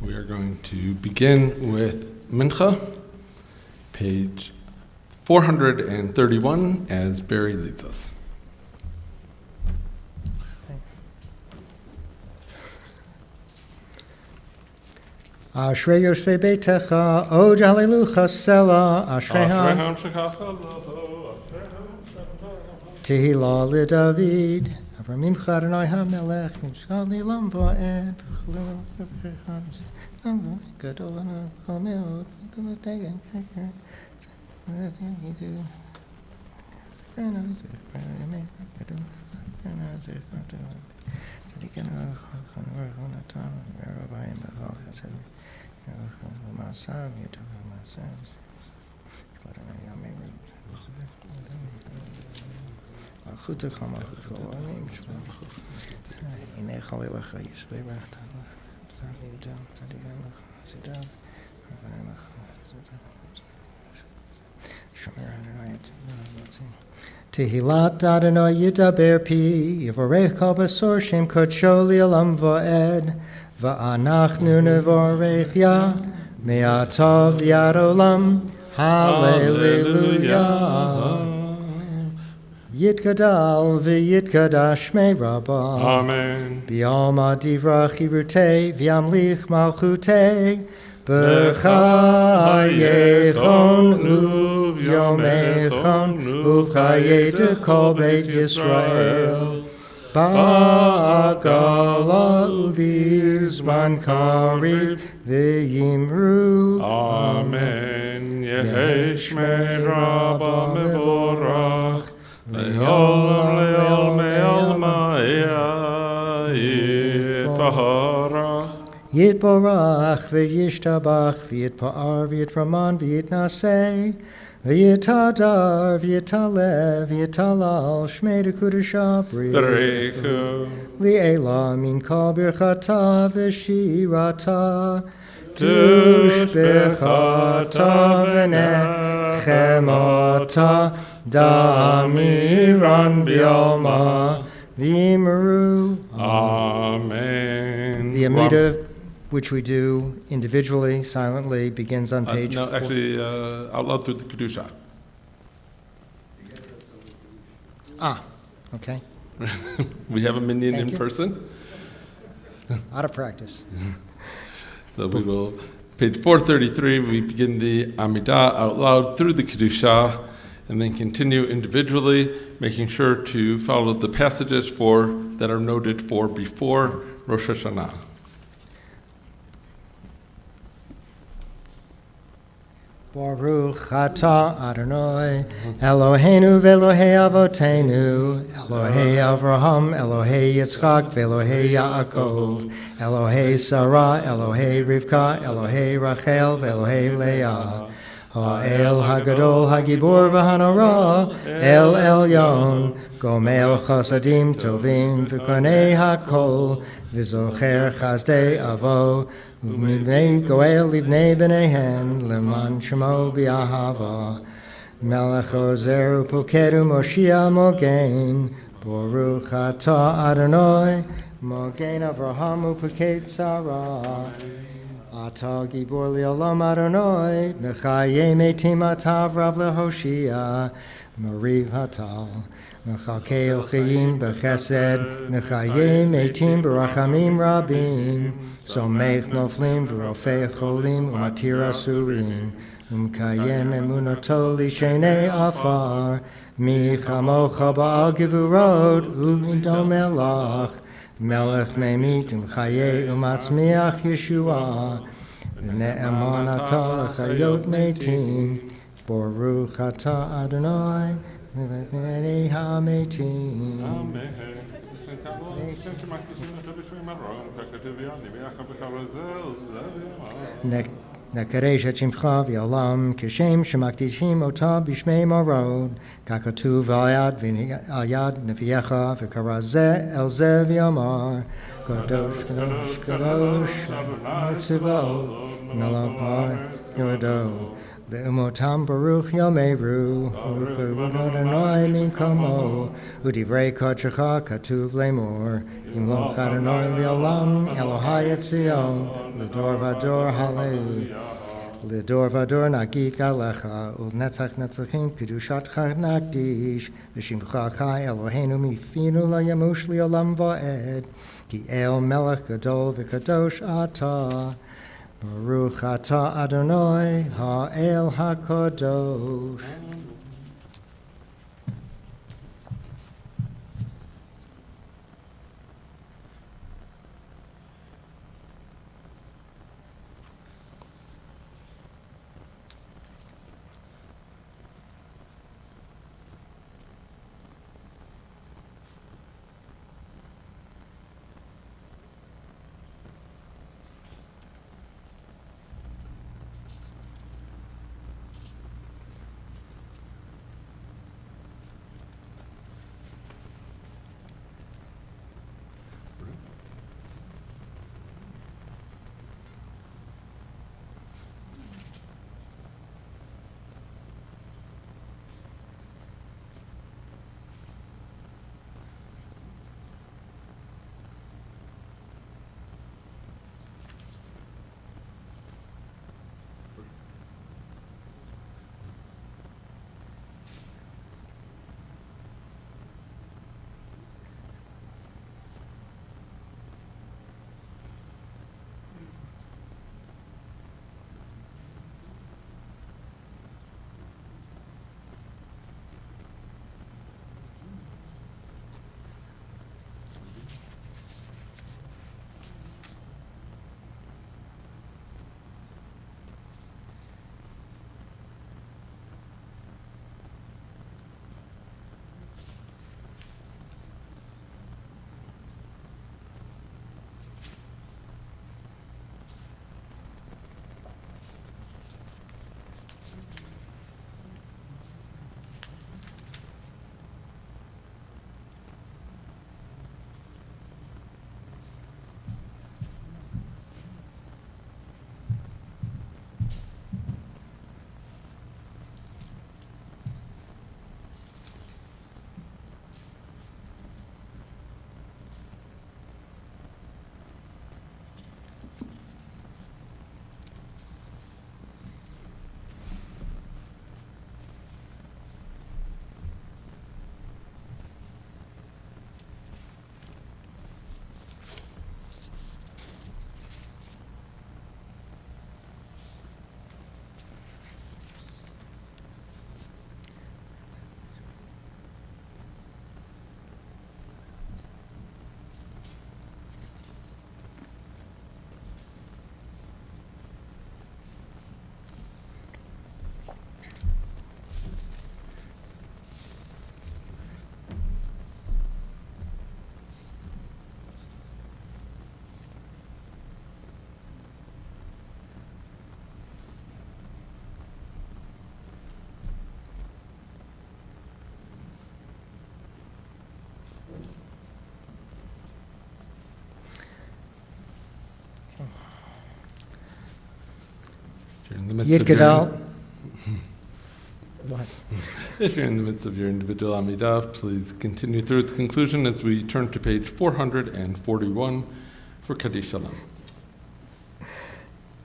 We are going to begin with Mincha, page 431, as Barry leads us. Ashrei Yoshvei Beitecha, Od Hallelujah Sela, Ashrei Tehillah LeDavid, Avramim Adonai HaMelech, Yishal Nilam Va'ed, Gadol Kol Meod, Tegen, Tehillat Adonai Yidaber Pi, Yivorech Kol Basor Shem Kodsho Li'olam Va'ed, Va'anachnu Nevorech Ya, Me'ata V'yad Olam, Hallelujah. Yitgadal V'yitkadash Shmei Rabbah. Amen. B'yalma Divrach Chivurtei, V'yamlich Malchutei, B'chayechon U'vyomechon U'chayei Kol Beit Yisrael. Ba'agala U'vizman Kariv V'yimru. Amen. Yehi Shmei Rabbah Mevorach, Le'olam Le'olam Le'olam Yitbarach. Yitborach v'yishtabach v'yitpa'ar v'yitraman v'yitnaseh v'yitadar v'yitalev v'yitalal shmei dekudesha B'rechu li'ela min kol birchata v'shirata tushbechata v'nechemata damiran b'yalma v'imru. Amen. The Amida, which we do individually, silently, begins on page No, actually, out loud through the Kedusha. Okay. We have a minion Thank in you. person. Out of practice. So we will, page 433, we begin the Amidah out loud through the Kedusha, and then continue individually, making sure to follow the passages that are noted for before Rosh Hashanah. Baruch atah Adonai, Eloheinu v'Elohei avotenu, Elohei Avraham, Elohei Yitzchak, v'Elohei Yaakov, Elohei Sarah, Elohei Rivka, Elohei Rachel, v'Elohei Leah. Ha'el Hagadol Hagibor v'Hanora, El Elyon, Gomel Chasadim Tovim v'Konei Hakol, v'Zocher Chazdei Avo, U'mibnei Goel Livnei B'neihen, Leman Shemo B'Ahava, Melech Ozer U'Pokedu Moshia Mogain, Baruch atah Adonai, Mogain Avraham U'Poked Sarah. Ata Gibor Li'olam Adonai, Mechaye Metim Atav Rav Lehoshia, Mariv Hatal, Mechalkei El Chayim B'Chesed, Mechaye Metim B'Rachamim Rabim, Somech Noflim V'Rofei Cholim U'Matir Asurim, Umkayem Emunato L'Shenei Afar, Mi Chamocha Ba'al Gevurot, U'Midom Melach, Melech Memit Umchaye Umatzmiach Yeshua, Ne'eman Atah Chayot Metim, Baruch atah Adonai, V'nei HaMetim. Nekadesh et Shimcha v'Olam, Kishem Shemakdishim Ota B'Shmei Morod, Kakatuv al Yad Neviyecha v'Karazeh El Zeh v'Yamar, Kadosh Kadosh Kadosh Mitzvot Melachar Yodo Le'umotam baruch yomeru, Baruch Adonai min kamo, Udivrei kodshecha katuv lemor, Imloch Adonai le'olam, Elohai et Zion, L'dor vador hallelu. L'dor vador nagik alecha, U'netzach netzachim kedushatcha nagdish, V'shimcha chai Eloheinu mifinu layamush li'olam va'ed, Ki el melech gadol v'kadosh ata, Baruch atah Adonai ha'el hakadosh. Yidgadal. If you're in the midst of your individual Amidah, please continue through its conclusion as we turn to page 441 for Kaddish Shalom.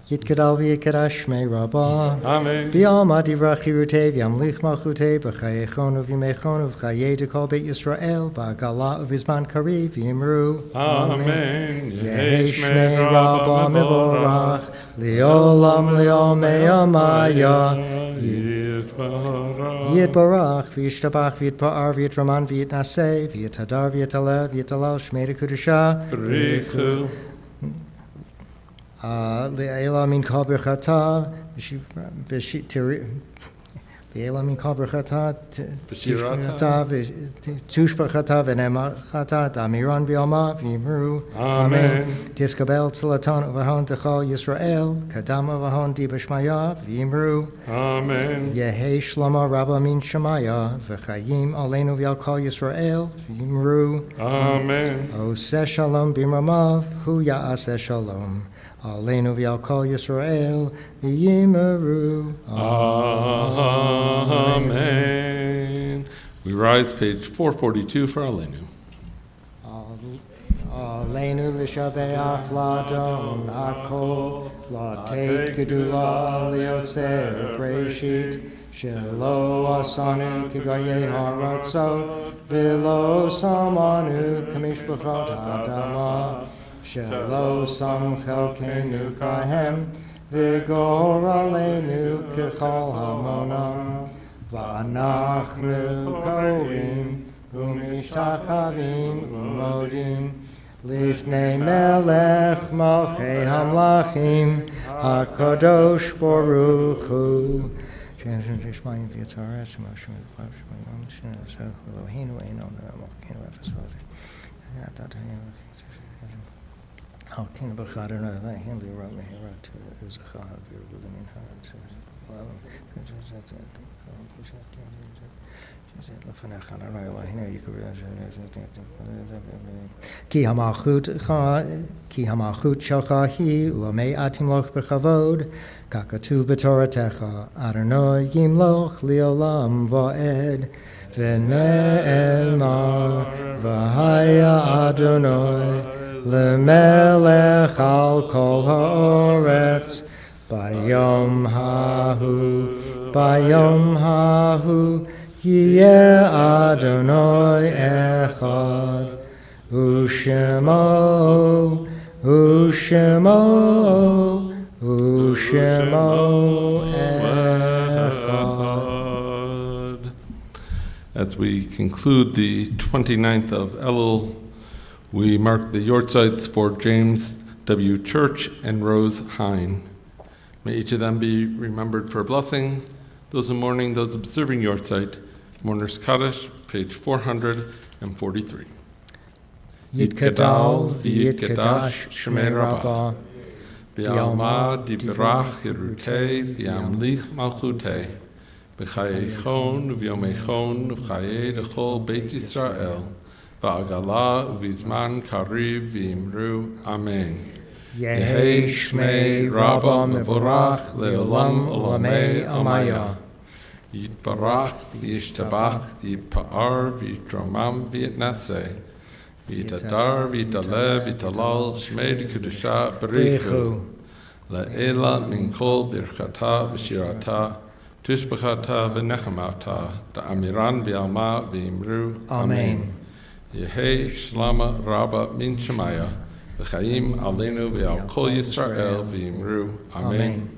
Yitgadal v'yikadash shmei Rabbah. Amen. B'yalma divrach chirutei v'yamlich malchutei b'chayechonu v'yimechonu v'chayei dekol beit Yisrael b'agala uvizman kariv v'yimru. Amen. Yehi shmei Rabbah mevorach li'olam li'omei amaya. Yitbarach v'yishtabach v'yitpa'ar v'yitraman v'yitnaseh v'yitadar v'yitaleh v'yitalal shmei dekudusha. B'richu. Le'ela min kol birchata Be'elam min kol berchata, B'shirata. tushbachata v'nemachata, damiron v'yoma v'yimru. Amen. Tiskabel tzlaton uvahon techol Yisrael, kadam uvahon di b'shmaya v'yimru. Amen. Yehi shlomo rabba min shemaya, v'chayim aleinu v'yal kol Yisrael v'yimru. Amen. Oseh shalom b'mramav, hu ya'aseh shalom. Aleinu v'yal kol Yisrael v'yimru. Amen. We rise, page 442 for Aleinu. Aleinu l'shabeach l'adon hakol, l'teit gedula liotzer breshit, shelo asanu kigaye haratzot, v'lo samanu kamishpachot adama, shelo sam chelkenu kahem, v'gor aleinu kechol hamonam, v'anachnu korim, umishtachavim umodim, Lifnei melech malchei hamlachim, HaKadosh Baruch Hu. Shmayim v'yitzaretz, Moshe v'chav shmayim, Shne'aseh Eloheinu einon v'amokeinu v'afesvot. Halkeinu b'chadonu v'ahim li'rot mehirat u'zachav v'yirgulim min haaretz. Ki hamachut shelcha hi u'amei atim loch b'chavod kakatu b'toratecha Adonai yimloch li'olam va'ed v'ne'emar v'haya Adonai l'melech al kol ha'oretz bayom hahu Yeh Adonai echad, Ushemo echad. As we conclude the 29th of Elul, we mark the yortzites for James W. Church and Rose Hine. May each of them be remembered for a blessing. Those in mourning, those observing yortzeit, Mourner's Kaddish, page 443. Yitgadal v'yitgadash Shmei Rabbah, B'alma divrach hirutei v'yamlich malchutei, b'chayechon v'yomechon v'chayei l'chol Beit Yisrael, v'agala v'zman kariv v'imru. Amen. Yehi Shmei Rabbah mevorach le'olam olamei amaya. Yitbarach v'yishtabach v'yipa'ar v'yitromam v'yitnaseh v'yitadar v'yitaleh v'yitalal shmei d'kedusha b'richu la'ela min kol birchata v'shirata tushbachata v'nechamata da'amiran v'alma v'imru. Amen. Yehi shlama rabba min shemaya v'chayim aleinu v'al kol Yisrael v'imru. Amen.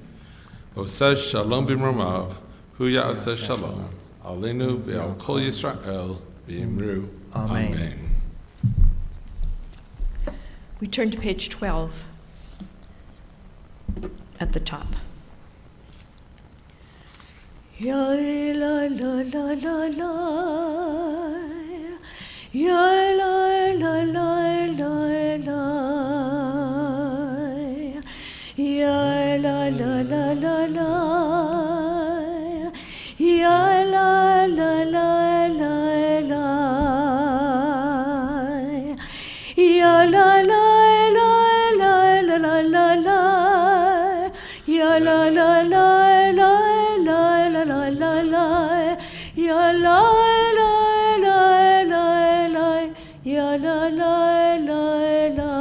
Oseh shalom b'mromav Hu ya'aseh shalom, aleinu v'al kol Yisrael v'imru. Amen. We turn to page 12 at the top. Ya la la la la la, ya la la la la la, ya la la la la la. Ya la la la la la, ya la la la la la la la la, ya la la la la la la la la la, ya la la la la la, ya la la la la.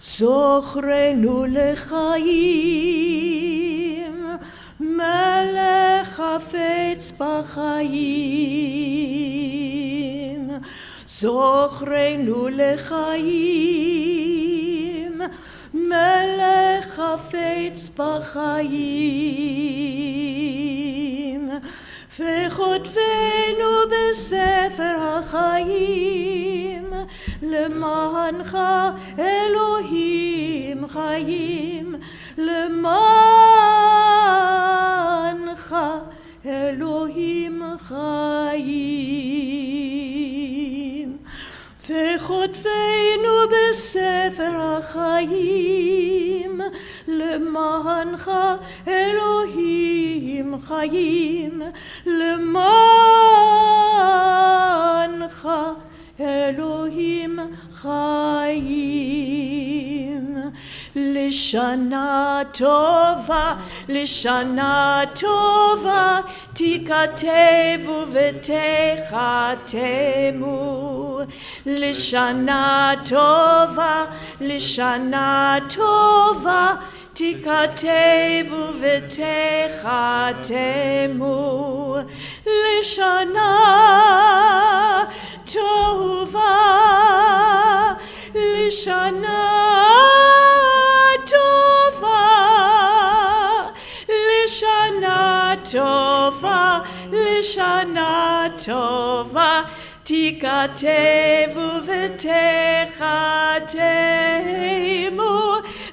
Zochrenu lechaim, Melech hafetz b'chaim, Zochrenu lechaim, Melech hafetz b'chaim, v'chotvenu b'sefer ha'chaim, lemancha Elohim. חיים למען אלוהים חיים. וכותבנו בספר החיים, למענך אלוהים חיים, למענך אלוהים חיים. לשנה טובה, לשנה טובה, תיכתבו ותחתמו. לשנה טובה, לשנה טובה, תיכתבו ותחתמו. לשנה טובה, לשנה טובה, לשנה טובה, לשנה טובה, תיכתבו ותחתמו.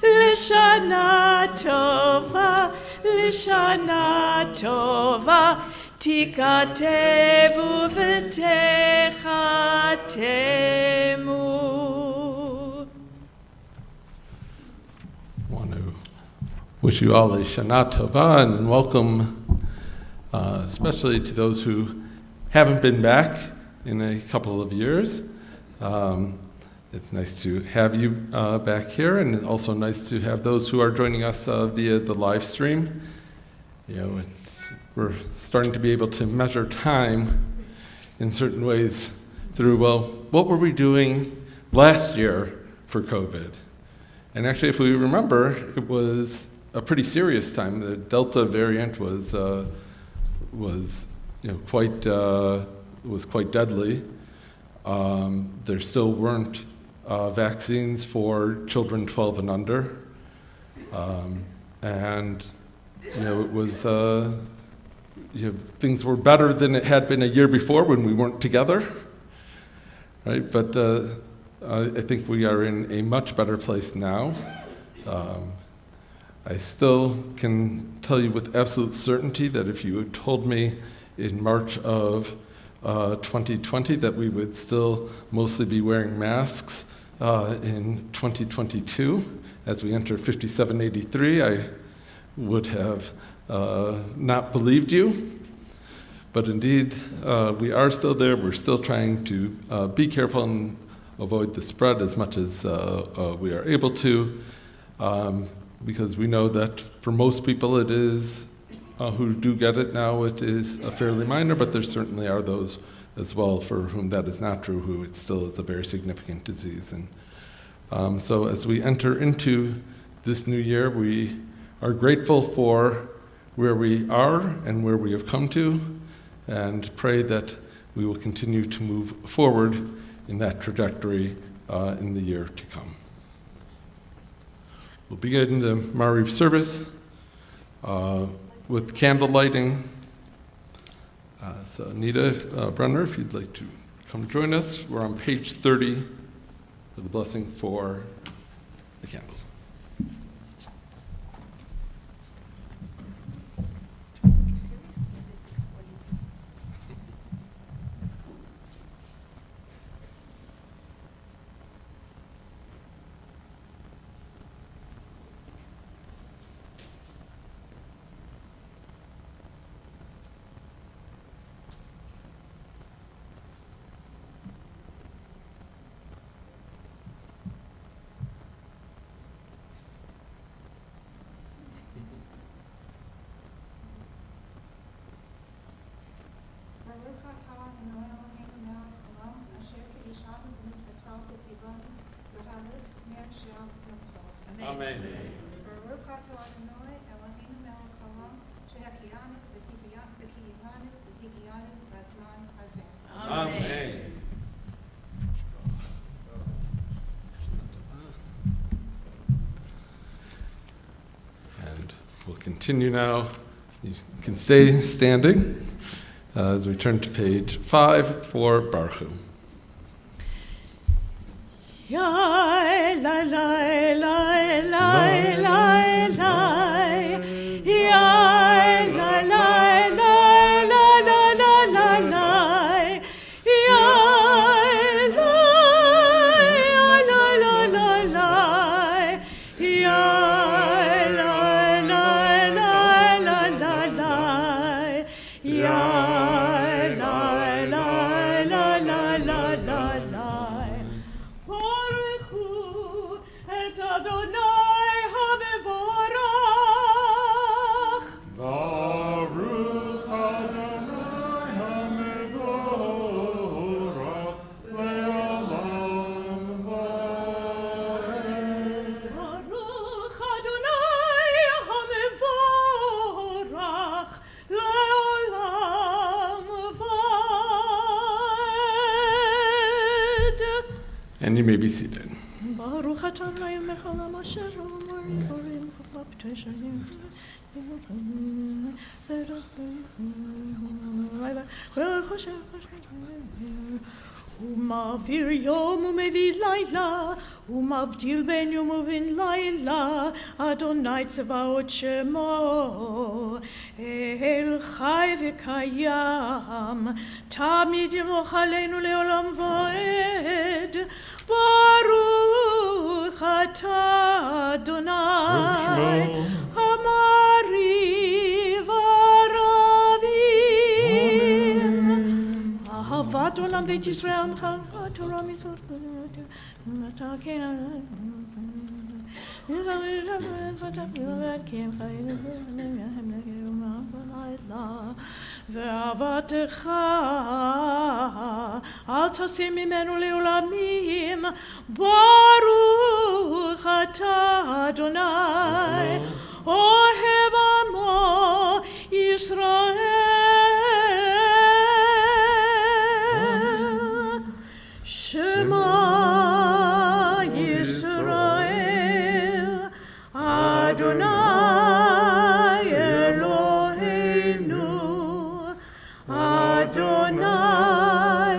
לשנה טובה, לשנה טובה, תיכתבו ותחתמו. Want to wish you all a Shana Tova and welcome, especially to those who haven't been back in a couple of years. It's nice to have you back here, and also nice to have those who are joining us via the live stream. You know, we're starting to be able to measure time in certain ways through, well, what were we doing last year for COVID? And actually, if we remember, it was a pretty serious time. The Delta variant was quite deadly. There still weren't vaccines for children 12 and under, and it was things were better than it had been a year before when we weren't together, right? But I think we are in a much better place now. I still can tell you with absolute certainty that if you had told me in March of 2020 that we would still mostly be wearing masks in 2022 as we enter 5783, I would have not believed you. But indeed, we are still there. We're still trying to be careful and avoid the spread as much as we are able to, because we know that for most people it is who do get it now, it is fairly minor, but there certainly are those as well for whom that is not true, who it still is a very significant disease. And so as we enter into this new year, we are grateful for where we are and where we have come to, and pray that we will continue to move forward in that trajectory in the year to come. We'll begin the Mariv service with candle lighting. So Anita Brenner, if you'd like to come join us. We're on page 30 for the blessing for the candles. Amen. Amen. And we'll continue now. You can stay standing as we turn to page 5 for Baruch Hu. Yai, lai, lai, lai, lai, lai, lai. Yai, lai, lai. Baruch atah Adonai melech haolam asher omrim korim chokmah b'teshanim. ומעביר יום ומביא לילה, ומבדיל בין יום ובין לילה, אדוני צבאות שמו, אל חי וקיים, תמיד ימלוך עלינו לעולם ועד, ברוך אתה אדוני, המעריב ערבים. אהבת עולם בית ישראל, מחלת תורה מצוות, אתה כן ואהבתך אל תשים ממנו לעולמים, ברוך אתה אדוני, אוהב עמו ישראל. Shema Yisrael, Adonai Eloheinu, Adonai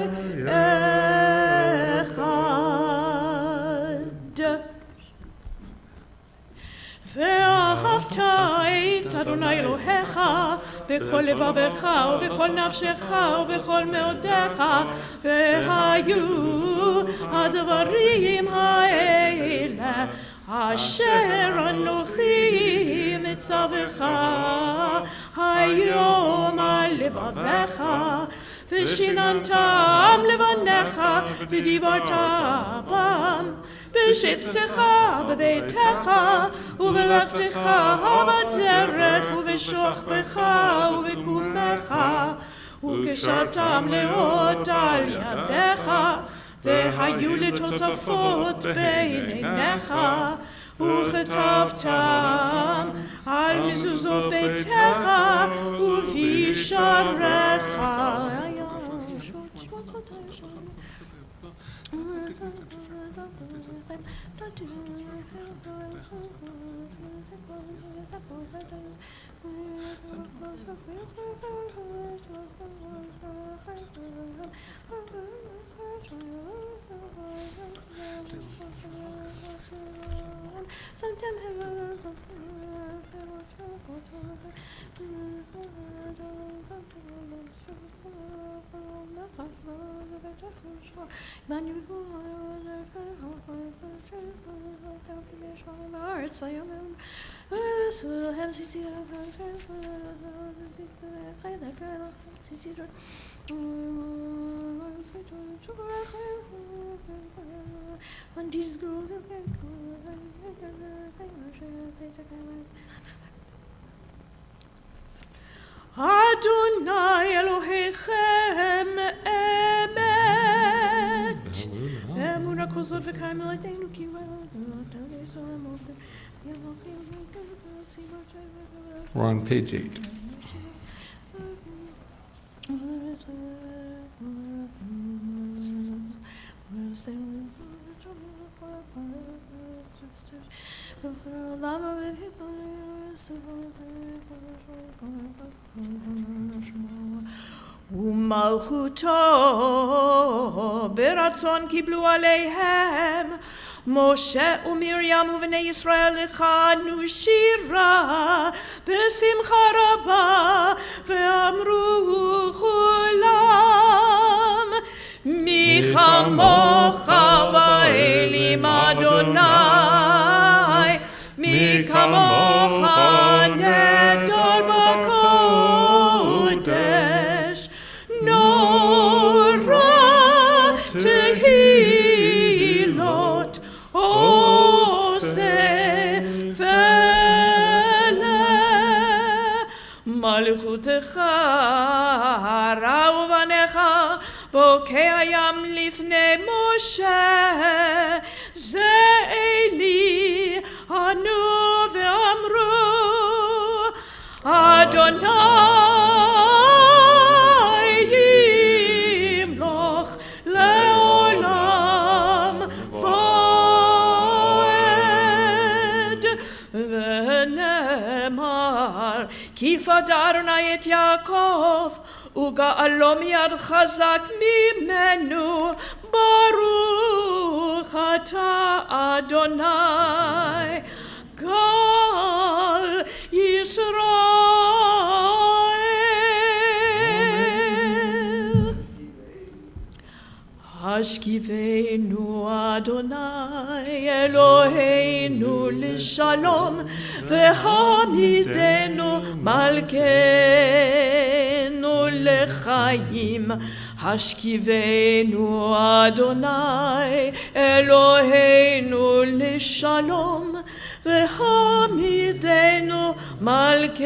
Echad. ואהבת את אדוני אלוהיך בכל לבבך ובכל נפשך ובכל מאודיך, והיו הדברים האלה אשר אנוכי מצווך היום על לבביך, ושיננתם לבניך ודיברת בם בשבתך בביתך ובלכתך בדרך ובשוכבך ובקומך, וקשרתם לאות על ידיך, והיו לטוטפות בין עיניך, וכתבתם על מזוזות ביתך ובשעריך. Adonai Elohechem emet, ואמונה כל זאת וקיים מלאתנו כי We're on page 8. ומלכותו ברצון קיבלו עליהם משה ומרים ובני ישראל לכנו שירה בשמחה רבה, ואמרו כולם מי כמוך באלים אדוני, מי כמוך נדר בקודש, נורא תהילות עושה מלכותך ראו בניך בוקע ים לפני משה, זה אלי ענו ואמרו אדוני ימלוך לעולם ועד. כי פדה אדוני את יעקב, וגאלו מיד חזק ממנו, ברוך אתה אדוני, גל ישראל. השכיבנו אדוני אלוהינו לשלום, והעמידנו מלכנו לחיים. השכיבנו אדוני אלוהינו לשלום, והעמידנו מלכנו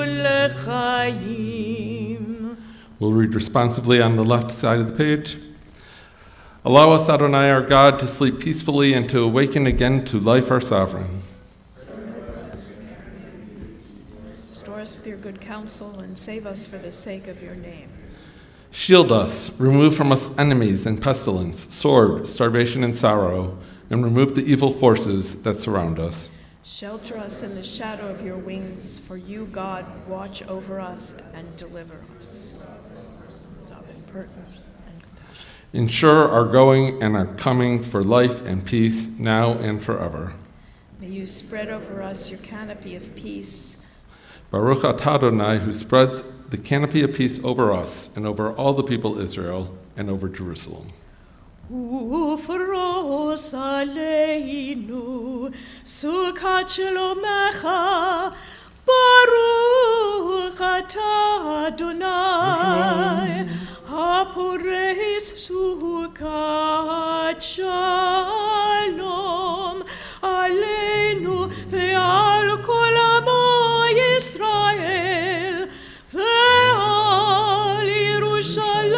לחיים. We'll read responsibly on the left side of the page. Allow us, Adonai, our God, to sleep peacefully and to awaken again to life, our sovereign. Restore us with your good counsel and save us for the sake of your name. Shield us, remove from us enemies and pestilence, sword, starvation, and sorrow, and remove the evil forces that surround us. Shelter us in the shadow of your wings, for you, God, watch over us and deliver us. And compassion. Ensure our going and our coming for life and peace now and forever. May you spread over us your canopy of peace. Baruch atah Adonai, who spreads the canopy of peace over us and over all the people of Israel and over Jerusalem. ופרוס עלינו סוכת שלומך, ברוך אתה אדוני, הפורס סוכת שלום עלינו ועל כל עמו ישראל ועל ירושלים.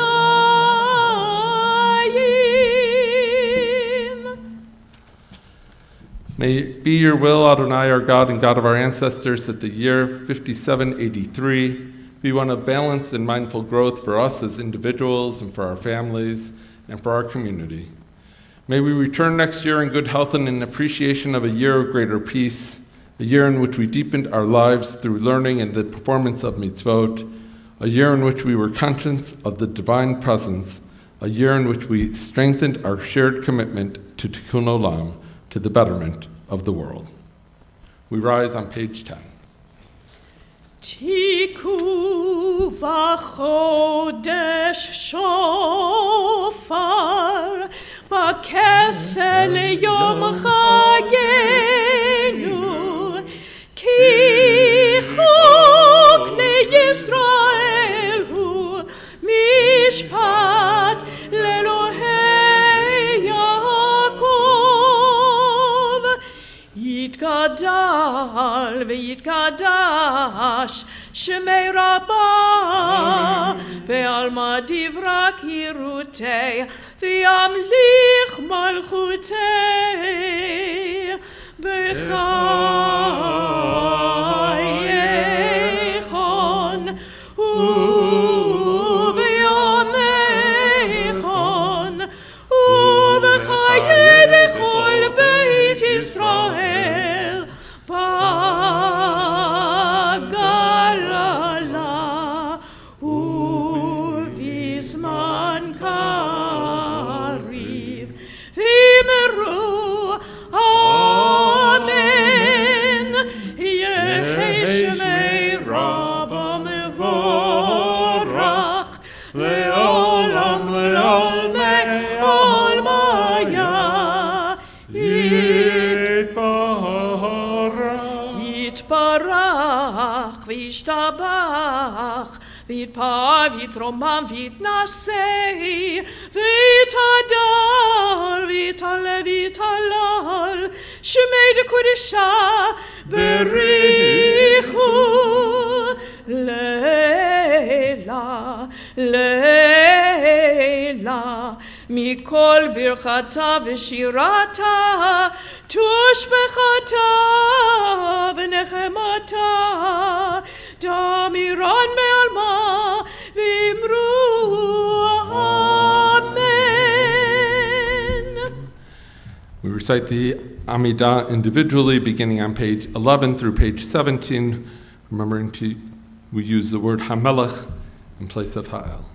May it be your will, Adonai, our God and God of our ancestors, that the year 5783 be one of balanced and mindful growth for us as individuals and for our families and for our community. May we return next year in good health and in appreciation of a year of greater peace, a year in which we deepened our lives through learning and the performance of mitzvot, a year in which we were conscious of the divine presence, a year in which we strengthened our shared commitment to Tikkun Olam, to the betterment of the world. We rise on page 10. תיקו וחודש שופר בכסל יום חגנו, כי חוק לישראל הוא משפט לאלוהי יעקב. יתגדל ויתקדש שמי רבה, בעלמא דברה קירותי, וימליך מלכותי בחייכון ובימיכון ובחיי לכל בית ישראל בגללה ובזמן קריב ואמרו אמן. יהי שמי רבא מבורך לעולם לעולמי עולמיה. יתברך וישתבח ויתפאר ויתרומם ויתנשא ויתהדר ויתעלה ויתהלל שמי דקודשה בריחו לילה לילה מכל ברכתה ושירתה תושבחתה ונחמתה דמירן בעלמה ואמרו אמן. We recite the Amidah individually, beginning on page 11 through page 17, remembering we use the word Hamelech in place of Ha'el.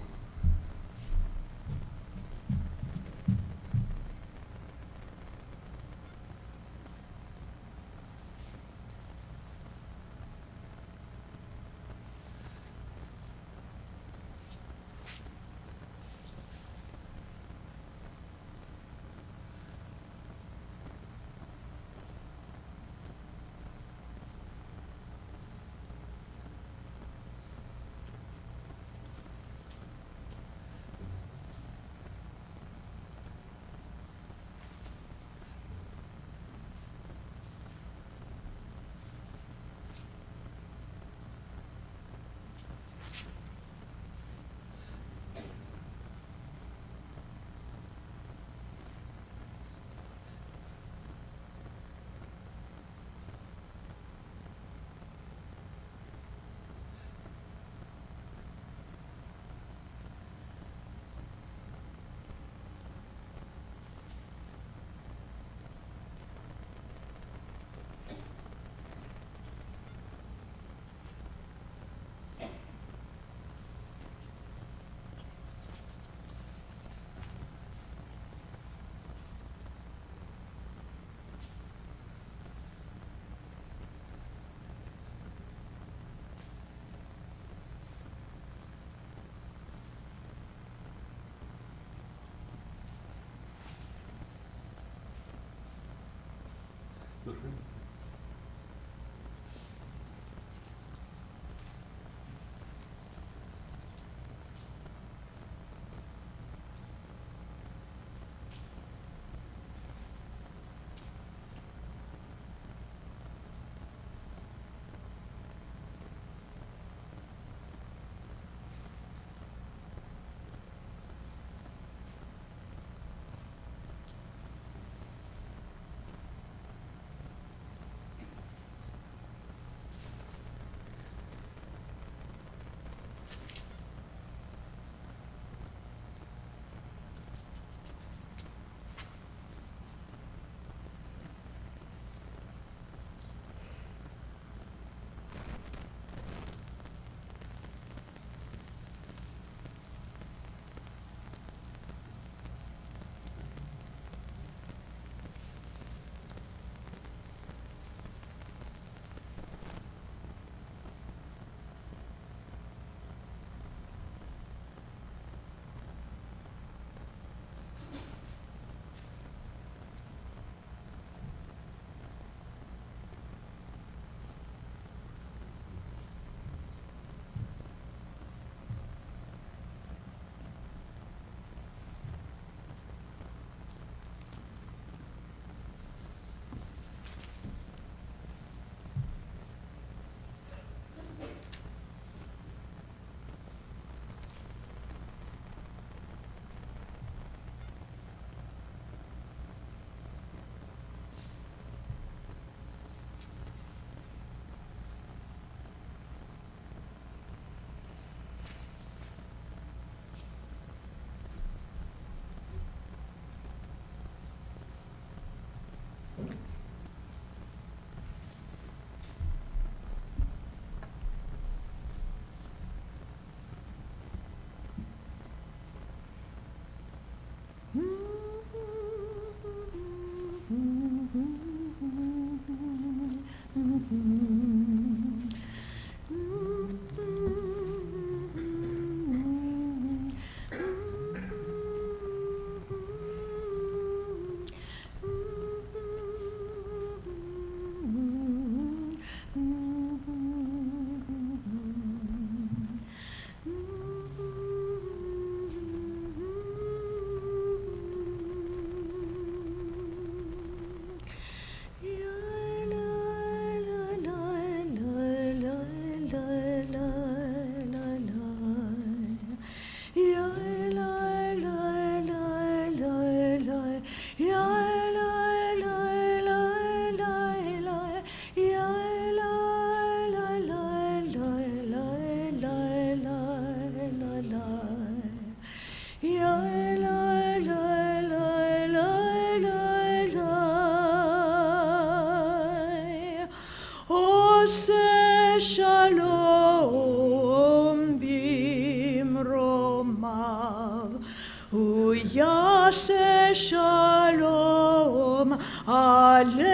עלינו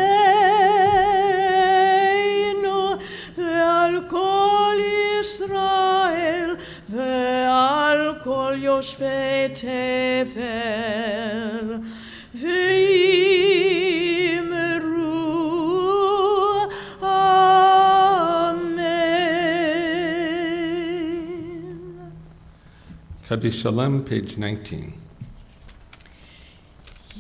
ועל כל ישראל ועל כל יושבי תבל ואמרו אמן. Kaddish Shalem, page 19.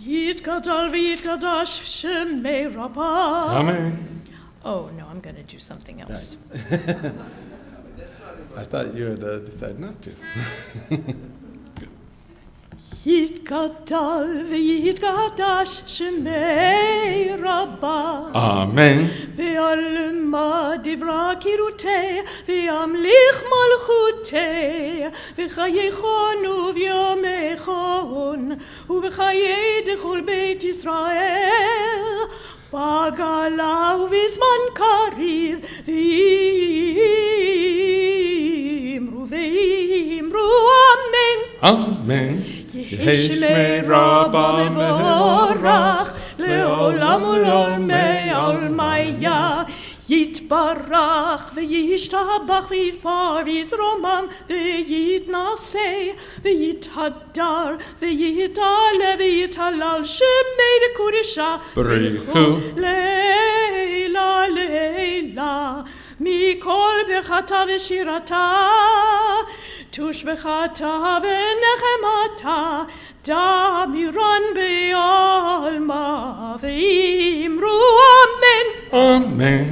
Yitgadal v'yitgadash shemei rabbah. Amen. Oh, no, I'm going to do something else. I thought you had decided not to. Yitgadal v'yitgadash shemei rabbah. Amen. Ve'alma divra kirutei ve'amlich malchutei v'chayechon u'vyomechon u'v'chayei dechol beit Yisrael b'gala u'vizman kariv ve'imru amen. Amen. Yehi Shmei Rabbah mevorach le'olam u'l'olmei olmaya yitbarach ve'yishtabach ve'yitpar ve'yitromam ve'yitnaseh ve'yithadar ve'yitale ve'yitalal shemei dekurishah B'richu leila leila mikol bechata ve'shirata tushbechata ve'nechemata damiran be'alma ve'imru amen. Amen.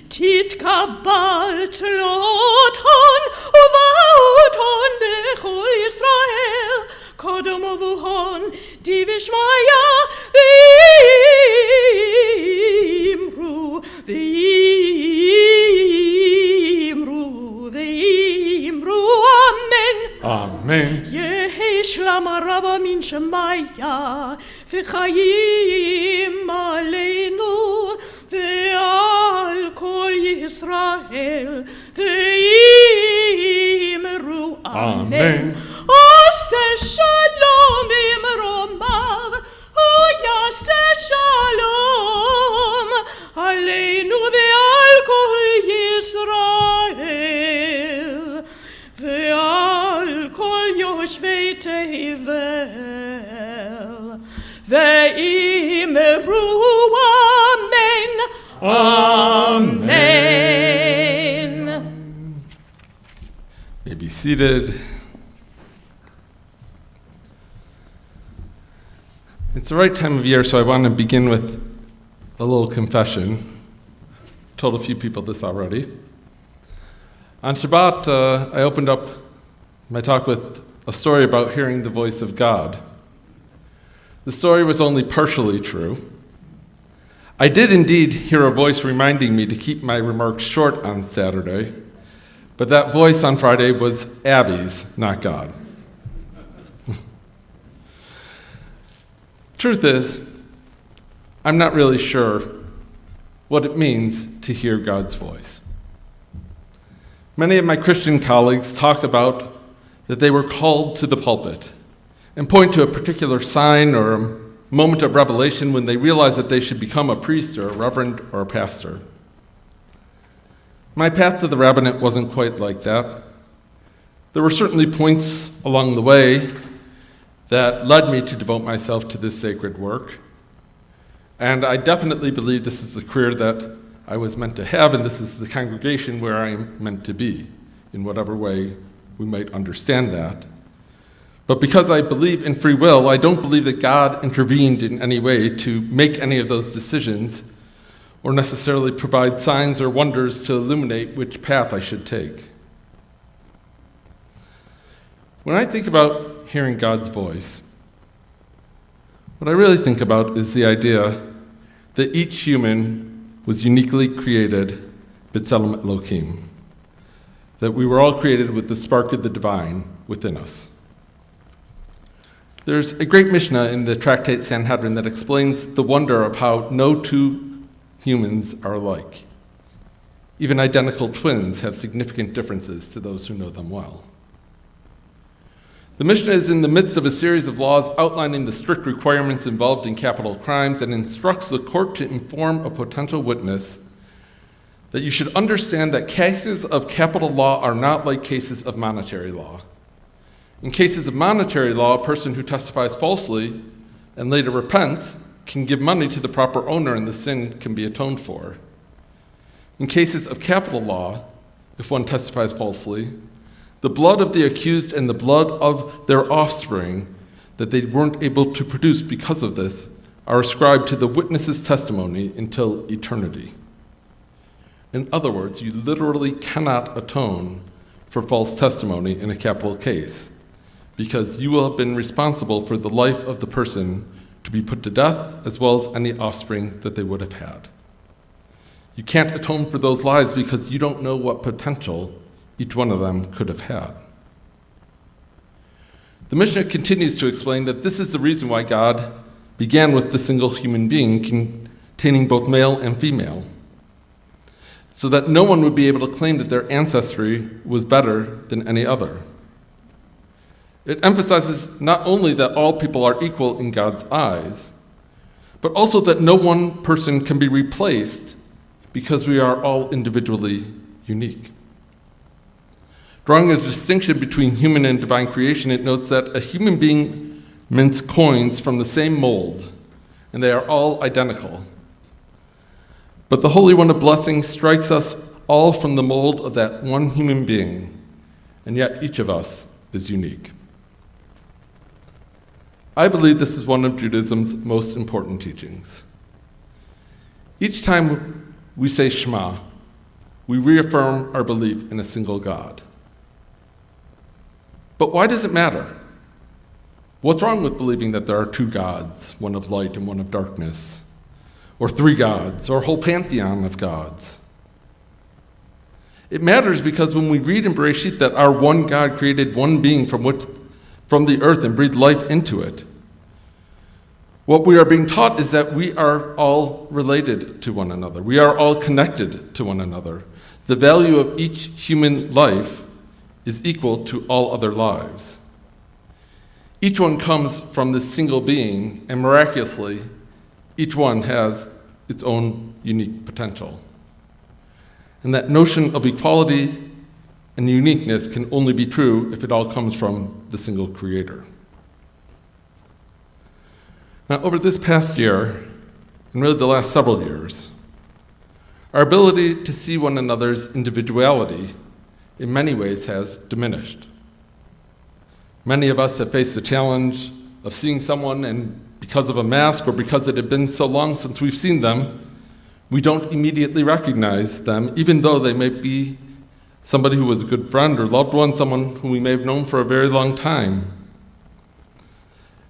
Titkabal tloton uvaoton dechol Yisrael kodom uvuhon divishmaya ve'imru amen. Amen. Yehi shlama rabba min shemaya v'chayim aleinu ve'al kol Yisrael ve'imru amen. Ose shalom b'imromav uyase shalom aleinu ve'al kol Yisrael ve'al kol yoshvei tevel ve'imru amen. Amen. May be seated. It's the right time of year, so I want to begin with a little confession. Told a few people this already. On Shabbat, I opened up my talk with a story about hearing the voice of God. The story was only partially true. I did indeed hear a voice reminding me to keep my remarks short on Saturday, but that voice on Friday was Abby's, not God. Truth is, I'm not really sure what it means to hear God's voice. Many of my Christian colleagues talk about that they were called to the pulpit and point to a particular sign or a moment of revelation when they realized that they should become a priest or a reverend or a pastor. My path to the rabbinate wasn't quite like that. There were certainly points along the way that led me to devote myself to this sacred work. And I definitely believe this is the career that I was meant to have, and this is the congregation where I am meant to be, in whatever way we might understand that. But because I believe in free will, I don't believe that God intervened in any way to make any of those decisions or necessarily provide signs or wonders to illuminate which path I should take. When I think about hearing God's voice, what I really think about is the idea that each human was uniquely created b'tselem Elokim, that we were all created with the spark of the divine within us. There's a great Mishnah in the tractate Sanhedrin that explains the wonder of how no two humans are alike. Even identical twins have significant differences to those who know them well. The Mishnah is in the midst of a series of laws outlining the strict requirements involved in capital crimes and instructs the court to inform a potential witness that you should understand that cases of capital law are not like cases of monetary law. In cases of monetary law, a person who testifies falsely and later repents can give money to the proper owner and the sin can be atoned for. In cases of capital law, if one testifies falsely, the blood of the accused and the blood of their offspring that they weren't able to produce because of this are ascribed to the witness's testimony until eternity. In other words, you literally cannot atone for false testimony in a capital case because you will have been responsible for the life of the person to be put to death as well as any offspring that they would have had. You can't atone for those lives because you don't know what potential each one of them could have had. The Mishnah continues to explain that this is the reason why God began with the single human being containing both male and female, so that no one would be able to claim that their ancestry was better than any other. It emphasizes not only that all people are equal in God's eyes, but also that no one person can be replaced because we are all individually unique. Drawing a distinction between human and divine creation, it notes that a human being mints coins from the same mold, and they are all identical. But the Holy One of Blessing strikes us all from the mold of that one human being, and yet each of us is unique. I believe this is one of Judaism's most important teachings. Each time we say Shema, we reaffirm our belief in a single God. But why does it matter? What's wrong with believing that there are two gods, one of light and one of darkness, or three gods, or a whole pantheon of gods? It matters because when we read in Bereshit that our one God created one being from the earth and breathed life into it, what we are being taught is that we are all related to one another. We are all connected to one another. The value of each human life is equal to all other lives. Each one comes from this single being, and miraculously, each one has its own unique potential. And that notion of equality and uniqueness can only be true if it all comes from the single Creator. Now, over this past year, and really the last several years, our ability to see one another's individuality in many ways has diminished. Many of us have faced the challenge of seeing someone and because of a mask or because it had been so long since we've seen them, we don't immediately recognize them, even though they may be somebody who was a good friend or loved one, someone who we may have known for a very long time.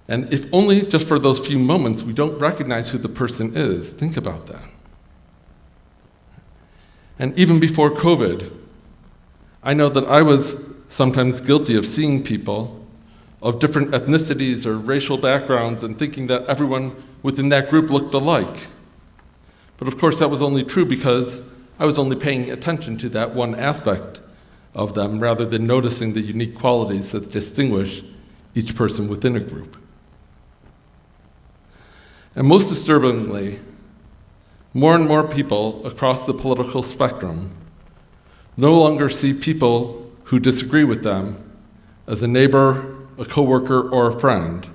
And if only just for those few moments we don't recognize who the person is, think about that. And even before COVID, I know that I was sometimes guilty of seeing people of different ethnicities or racial backgrounds and thinking that everyone within that group looked alike. But of course that was only true because I was only paying attention to that one aspect of them rather than noticing the unique qualities that distinguish each person within a group. And most disturbingly, more and more people across the political spectrum no longer see people who disagree with them as a neighbor, a coworker, or a friend,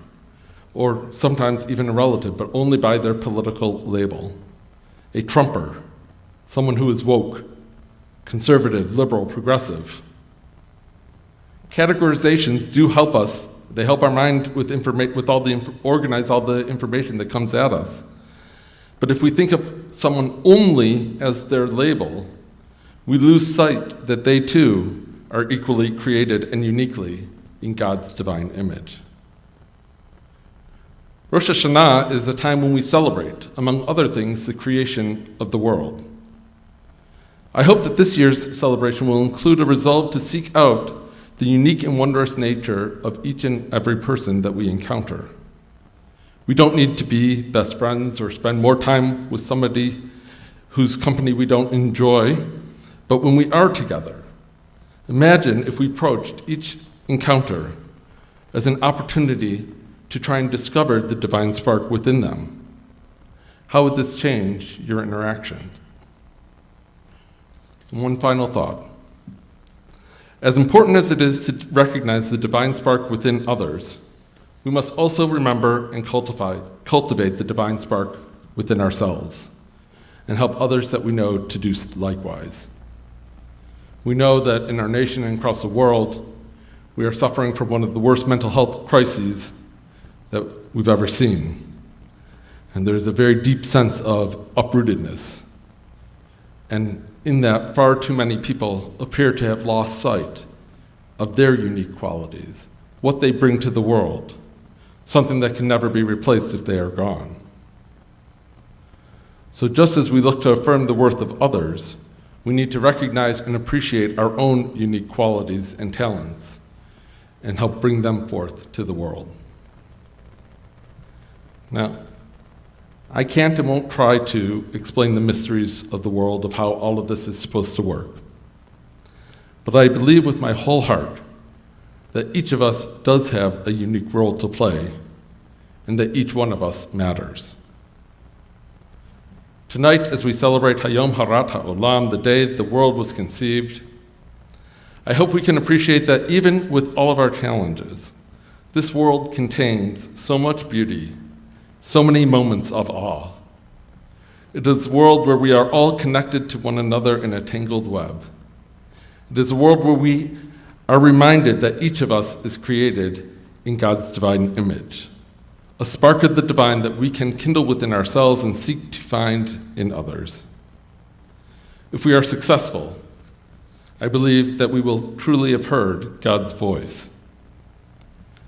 or sometimes even a relative, but only by their political label. A Trumper, someone who is woke, conservative, liberal, progressive. Categorizations do help us. They help our mind with organize all the information that comes at us. But if we think of someone only as their label, we lose sight that they too are equally created and uniquely in God's divine image. Rosh HaShanah is a time when we celebrate, among other things, the creation of the world. I hope that this year's celebration will include a resolve to seek out the unique and wondrous nature of each and every person that we encounter. We don't need to be best friends or spend more time with somebody whose company we don't enjoy, but when we are together, imagine if we approached each encounter as an opportunity to try and discover the divine spark within them? How would this change your interactions? And one final thought. As important as it is to recognize the divine spark within others, we must also remember and cultivate the divine spark within ourselves and help others that we know to do likewise. We know that in our nation and across the world, we are suffering from one of the worst mental health crises that we've ever seen. And there's a very deep sense of uprootedness. And in that, far too many people appear to have lost sight of their unique qualities, what they bring to the world, something that can never be replaced if they are gone. So just as we look to affirm the worth of others, we need to recognize and appreciate our own unique qualities and talents and help bring them forth to the world. Now, I can't and won't try to explain the mysteries of the world of how all of this is supposed to work. But I believe with my whole heart that each of us does have a unique role to play and that each one of us matters. Tonight, as we celebrate Hayom Harat HaOlam, the day the world was conceived, I hope we can appreciate that even with all of our challenges, this world contains so much beauty, so many moments of awe. It is a world where we are all connected to one another in a tangled web. It is a world where we are reminded that each of us is created in God's divine image, a spark of the divine that we can kindle within ourselves and seek to find in others. If we are successful, I believe that we will truly have heard God's voice.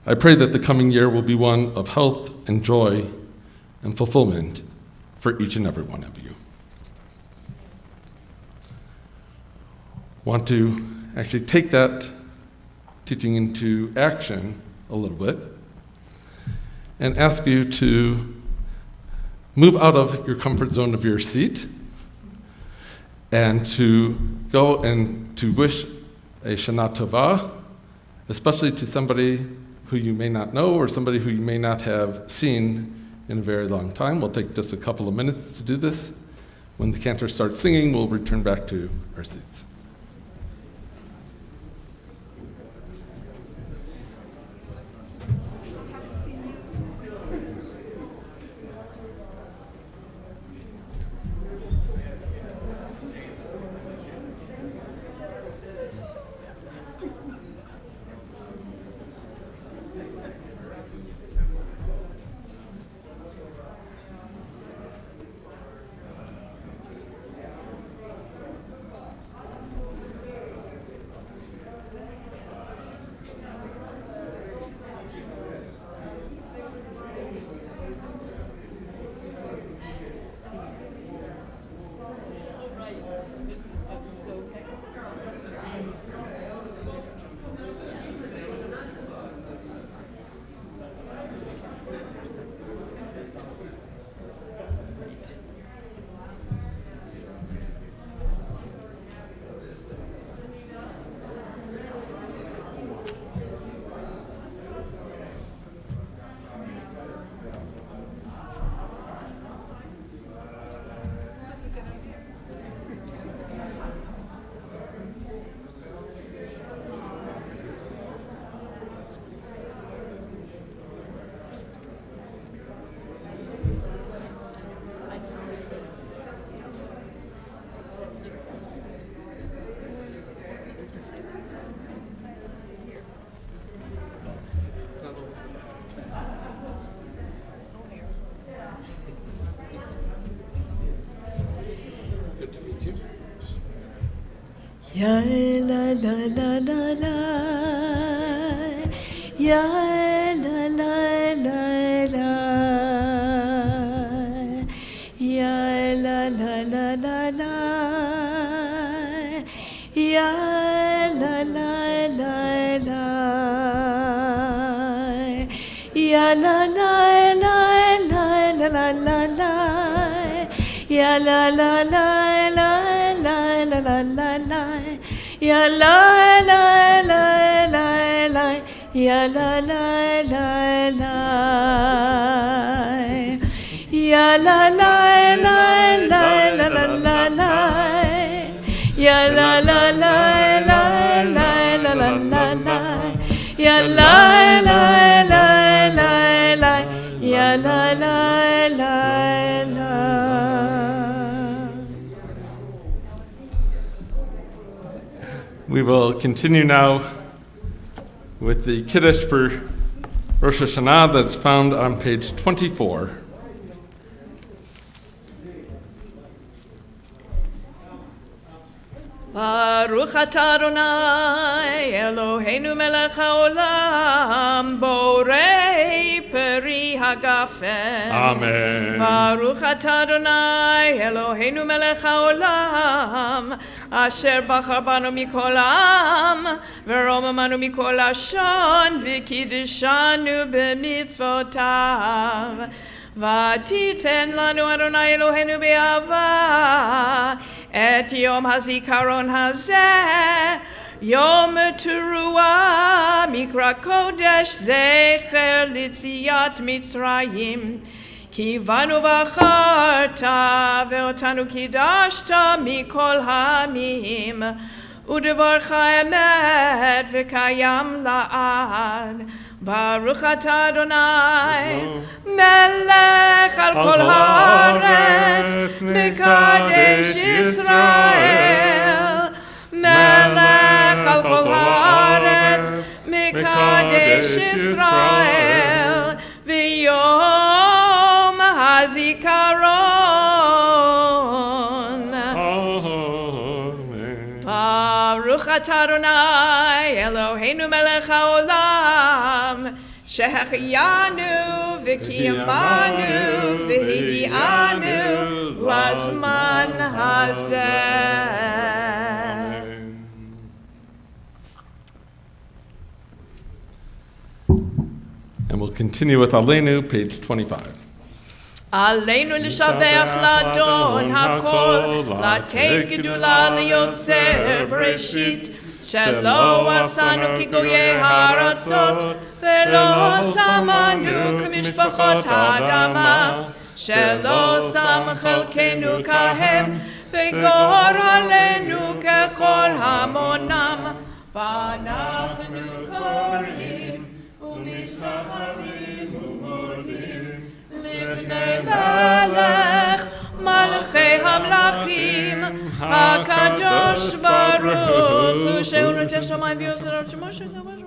I pray that the coming year will be one of health and joy and fulfillment for each and every one of you. Want to actually take that teaching into action a little bit and ask you to move out of your comfort zone of your seat and to go and to wish a Shana Tova, especially to somebody who you may not know or somebody who you may not have seen in a very long time. We'll take just a couple of minutes to do this. When the cantor starts singing, we'll return back to our seats. Ya la la la la la, ya la la la la, ya la la la la la, ya la la la la, ya la la la la la la la la, ya la la la la la la la la. Ya la la la la la, ya la la la la, ya la la la la la la la la, ya la la la la la la la la la, ya la la la la la, ya la la la la. We will continue now with the Kiddush for Rosh Hashanah that's found on page 24. Baruch atah Adonai Eloheinu melech haolam borei peri hagafen. Amen. Baruch atah Adonai Eloheinu melech haolam asher bachar banu mikol ha'am v'romamanu mikol lashon v'kiddishanu b'mitzvotav. V'titen lanu Adonai Eloheinu be'ava et yom hazikaron hazeh yom teruah mikra kodesh zecher litziat Mitzrayim ki vanu v'acharta ve'otanu kidashta mikol ha'amim u'devarcha emet v'kayam la'ad. Baruch atah Adonai melech al kol haaretz mekadesh Israel melech al kol haaretz mekadesh Israel v'yom hazikaron. Baruch atah Adonai Eloheinu melech haolam shehechiyanu v'kiyamanu v'higianu lazman hazeh. And we'll continue with Aleinu, page 25. עלינו לשבח לאדון הכל, לתת גדולה ליוצר בראשית, שלא עשנו כגויי הארצות, ולא שמנו כמשפחות האדמה, שלא שם חלקנו כהם, וגורלנו ככל המונם, ואנחנו קוראים ומשתחווים ומודים לפני מלך מלכי המלכים הקדוש ברוך הוא שהוא נוטה שמיים ויוצר את שמו של כבוד.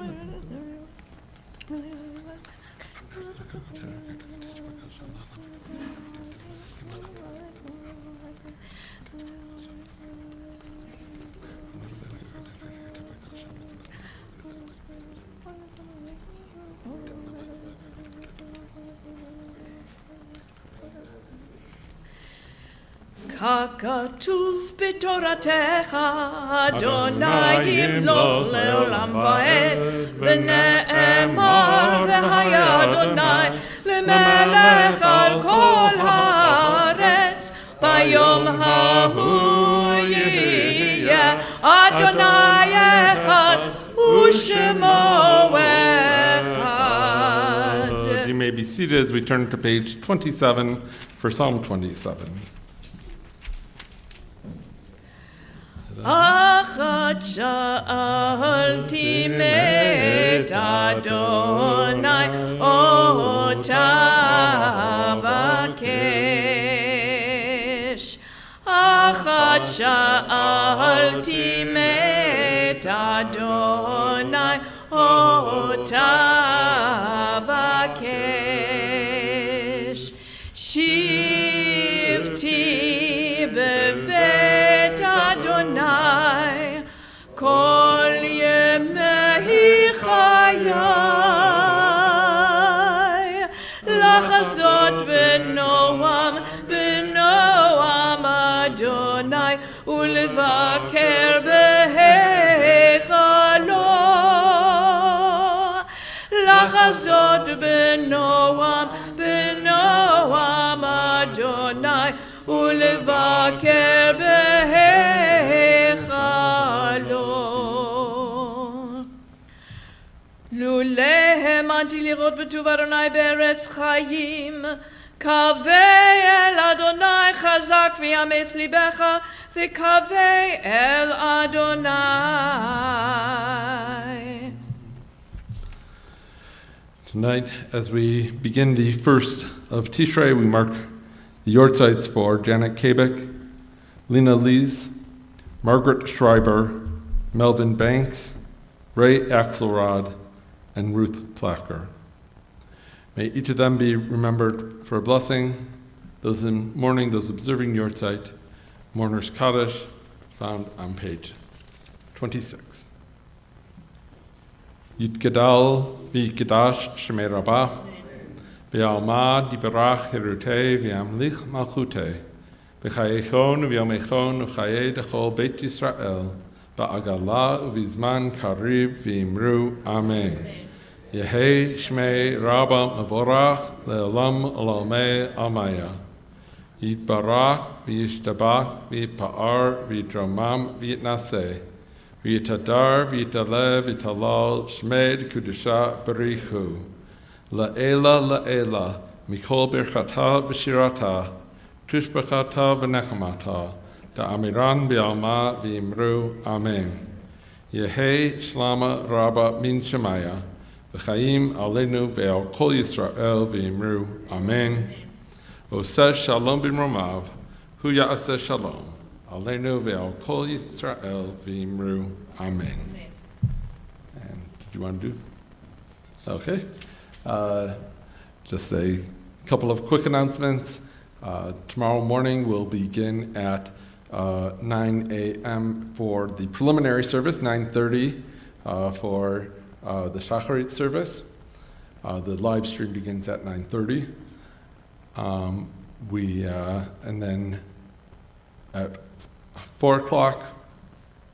ככתוב בתורתך, אדוני ימלוך לעולם ועד, ונאמר והיה אדוני למלך על כל הארץ, ביום ההוא יהיה אדוני אחד ושמו אחד. You may be seated as we turn to page 27 for Psalm 27. אחת שאלתי מאת אדוני אותה בקש. אחת שאלתי מאת אדוני אותה בקש. שבתי בבית אדוני כל ימי חיי, לחזות בנועם בנועם אדוני ולבקר בהיכלו. לחזות בנועם בנועם אדוני ולבקר בהיכלו. לולא התכוונתי לראות בטוב אדוני בארץ חיים. קווה אל אדוני חזק ויאמץ ליבך, וקווה אל אדוני. Tonight, as we begin the first of Tishrei, we mark the yortzites for Janet Kabik, Lena Lees, Margaret Schreiber, Melvin Banks, Ray Axelrod, and Ruth Placker. May each of them be remembered for a blessing. Those in mourning, those observing yortzeit, Mourner's Kaddish, found on page 26. Yitgadal v'yikdash shemei rabah, v'yalma divarach hirutei v'yamlich malchutei, v'chayechon v'yomechon v'chayei dechol Beit Yisrael, v'agala v'zman kariv v'imru Amen. Yehei shmei rabba mavorach le'olam olamei amaya. Yitbarach v'yishtabach v'yipa'ar v'yidromam v'yitnaseh. V'yitadar v'yitalev v'yitalal shmed kudusha barichu. La'ela la'ela mikol birchata v'shirata tushbachata v'nechamata da'amiran b'alma v'imru Amen. Yehei shlama rabba min shemaya v'chaim aleinu ve'al kol Yisrael v'imru Amen. Oseh shalom b'mromav hu ya'aseh shalom aleinu ve'al kol Yisrael v'imru Amen. And did you want to do? Okay. Just a couple of quick announcements. Tomorrow morning we'll begin at 9 a.m. for the preliminary service, 9:30 for the Shacharit service. The live stream begins at 9:30. And then at 4 o'clock,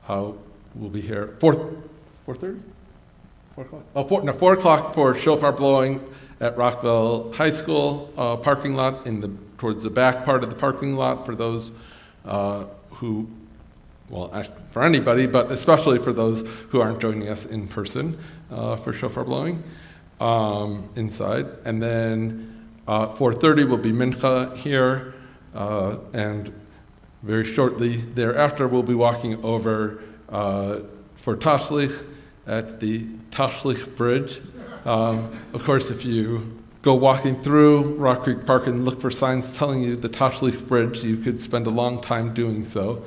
we'll be here. 4:30? 4 o'clock? 4 o'clock for shofar blowing at Rockville High School parking lot towards the back part of the parking lot for those who, well, for anybody, but especially for those who aren't joining us in person for shofar blowing inside. And then 4:30 will be mincha here, and very shortly thereafter we'll be walking over for Tashlich at the Tashlich Bridge. Of course, if you go walking through Rock Creek Park and look for signs telling you the Tashlich Bridge, you could spend a long time doing so.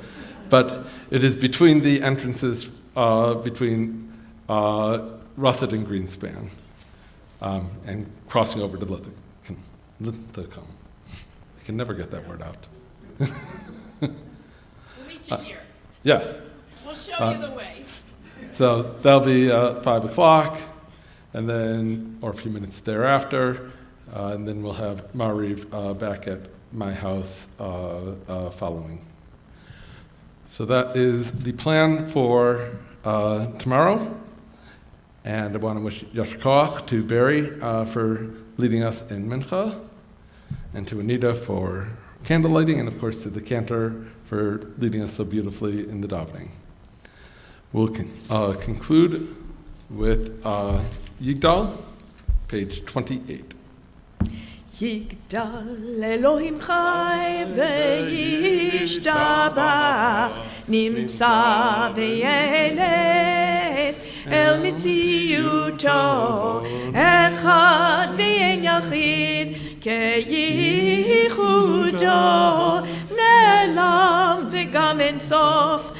But it is between the entrances between Russet and Greenspan, and crossing over to Linthicum. I can never get that word out. We'll meet you here. Yes. We'll show you the way. So that'll be 5 o'clock, and then, or a few minutes thereafter, and then we'll have Mariv back at my house following. So that is the plan for tomorrow, and I want to wish Yashar Koach to Barry for leading us in Mincha, and to Anita for candle lighting, and of course to the cantor for leading us so beautifully in the davening. We'll conclude with Yigdal, page 28. יגדל אלוהים חי וישתבח, נמצא וילד אל מציאותו, אחד ואין יחיד כייחודו, נעלם וגם אין סוף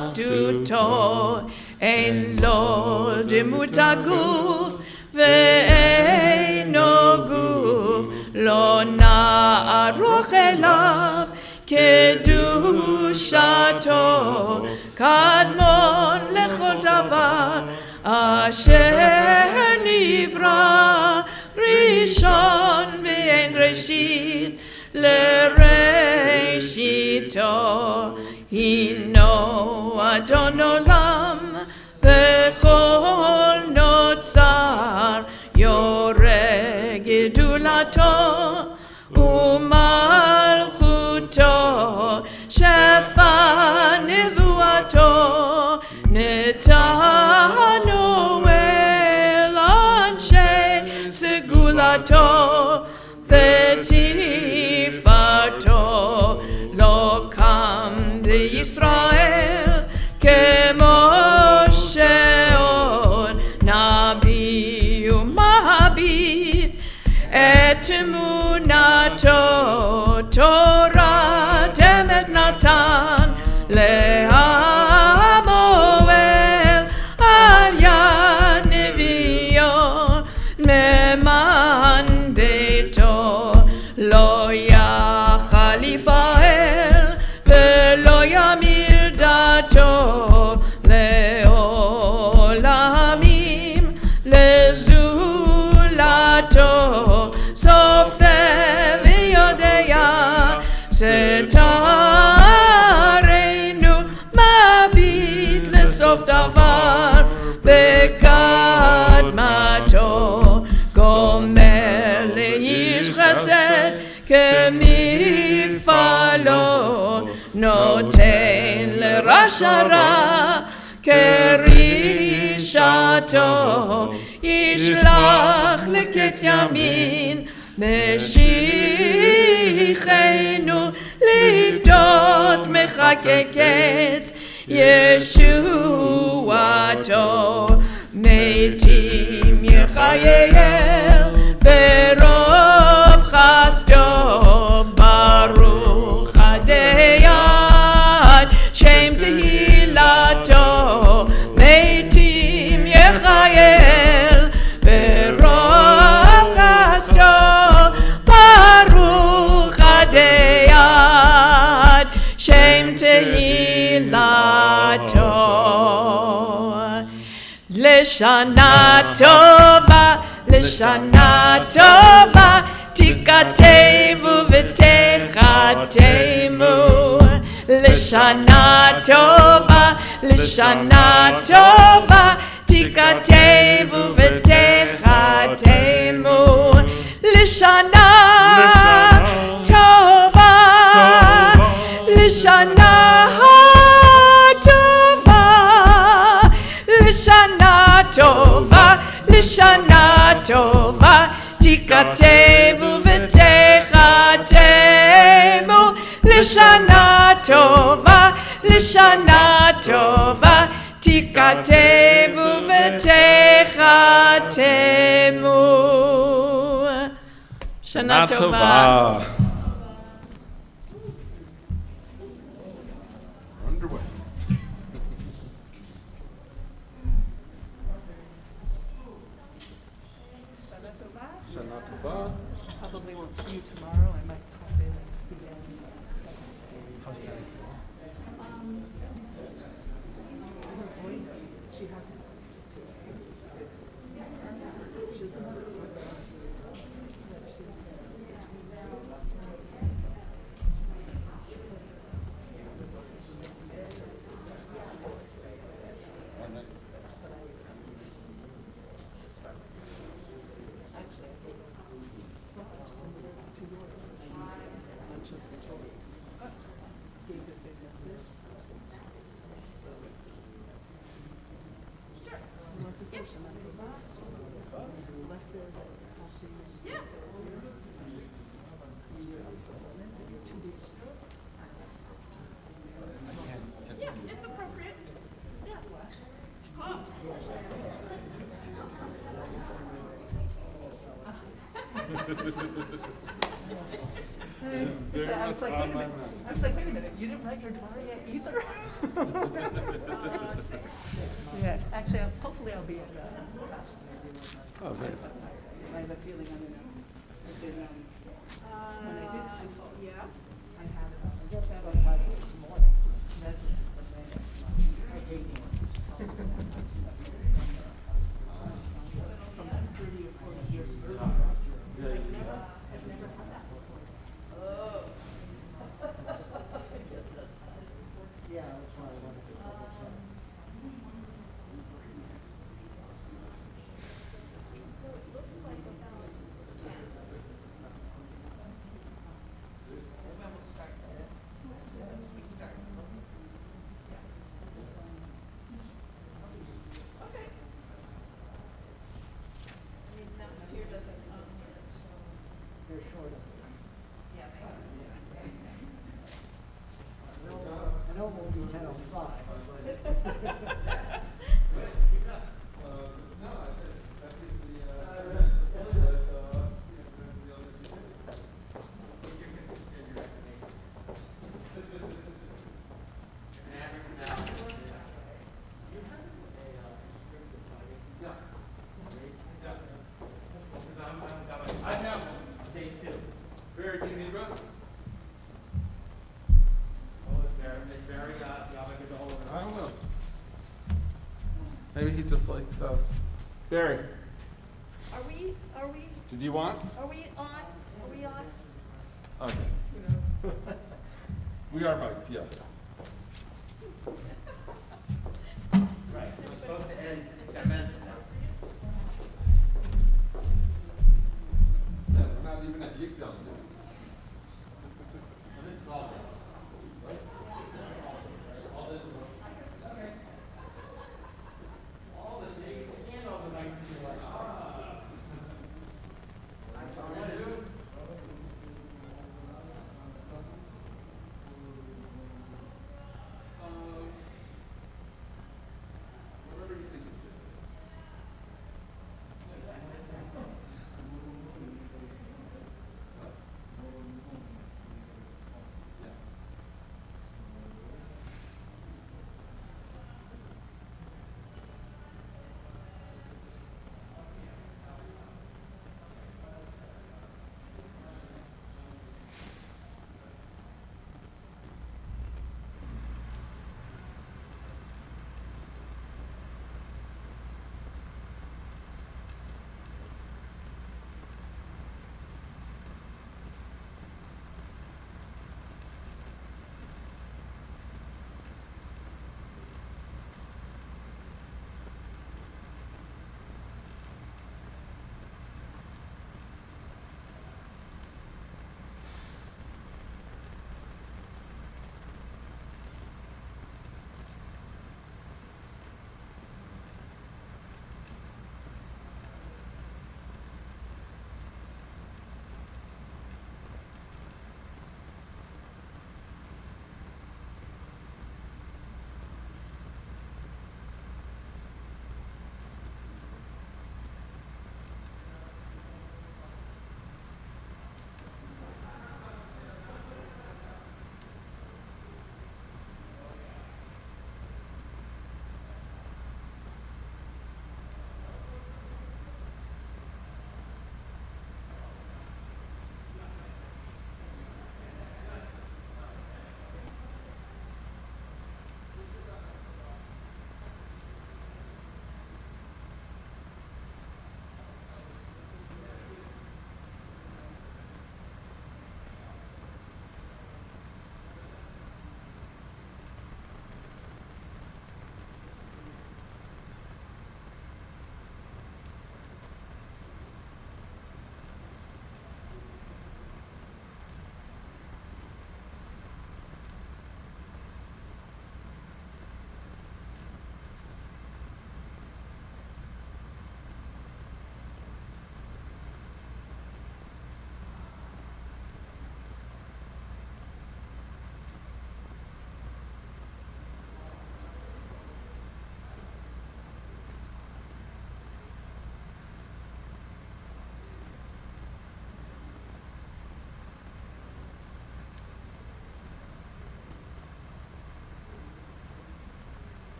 לאחדותו, אין לו דמות הגוף ואינו גוף, לא נערוך אליו קדושתו, קדמון לכל דבר אשר נברא, ראשון ואין ראשית לראשיתו, הינו אדון עולם וכל נוצר, יורה גדולתו ומלכותו, שפע נבואתו נתנו אל אמונתו תורת אמת נתן לעמו על יד נביאו למען ביתו לא יכל לפעל ולא ימיר דתו לעולמים לזולתו צופה ויודע שתרנו מביט לסוף דבר בקדמתו גומר לאיש חסד כמפעלו נותן לרשע רע כרישתו ישלח לקץ ימין משיחנו לפדות מחכה קץ ישועתו מתים יחייל ברוב חסדו ברוך הדיין שם תהילתו מתים יחייל ברוב חסדו ברוך הדיין שם תהילתו לשנה טובה לשנה טובה תיכתבו ותחתמו לשנה טובה לשנה טובה תיכתבו ותחתמו לשנה טובה לשנה טובה לשנה טובה לשנה טובה תיכתבו ותחתמו לשנה טובה לשנה טובה תיכתבו ותחתמו שנה טובה. Underway. Shana Tova. Probably won't see you tomorrow. I might pop in and be down. How's Jenny? She has I was like, wait a minute, you didn't write your Dvar yet either? Yeah, actually, hopefully I'll be at the class. Oh, great. I have a feeling I'm gonna, when I did sleep, I had, I just had a lot this morning. That's amazing. I hate it. From 30 or 40 years earlier. I've never had that before. Yeah, that's why I wanted to double check. They're short of it. I know we'll do 10:05, but. Maybe he just likes, Barry, Are we did you want? on? Okay. We are mic'd, yes. Right, we're supposed to end 10 minutes from now. Yeah, we're not even at Yigdal.